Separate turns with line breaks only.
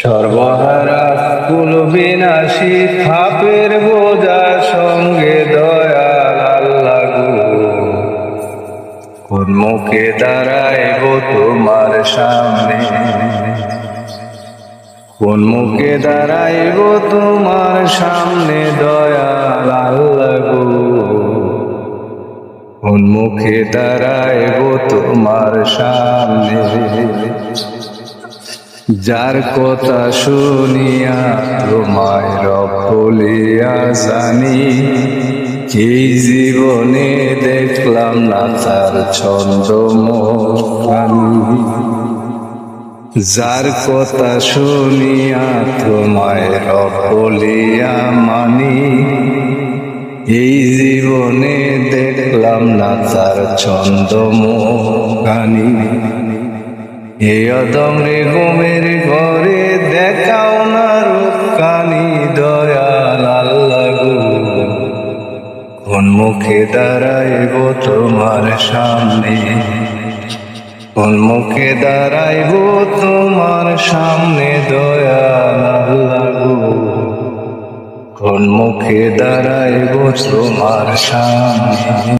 সর্বহারা কুল বিনাশী পাপের বোঝা সঙ্গে দয়াল আল্লাহ গো, কোন মুখে দাঁড়াইব তোমার সামনে, কোন মুখে দাঁড়াইব তোমার সামনে দয়াল আল্লাহ গো, কোন মুখে দাঁড়াইব তোমার সামনে। যার কথা শুনিয়া তোমায় রব বলিয়া জানি, এই জীবনে দেখলাম না তার ছন্দ মোহানি। যার কথা শুনিয়া তোমায় রব বলিয়া মানি, এই জীবনে দেখলাম না তার ছন্দ মোহানি। এ অদমরে ঘুমের ঘরে দেখাও না রূপকানি দয়াল আল্লাহ গো, কোন মুখে দাঁড়াইব তোমার সামনে, কোন মুখে দাঁড়াইব তোমার সামনে দয়াল আল্লাহ গো, কোন মুখে দাঁড়াইব তোমার সামনে।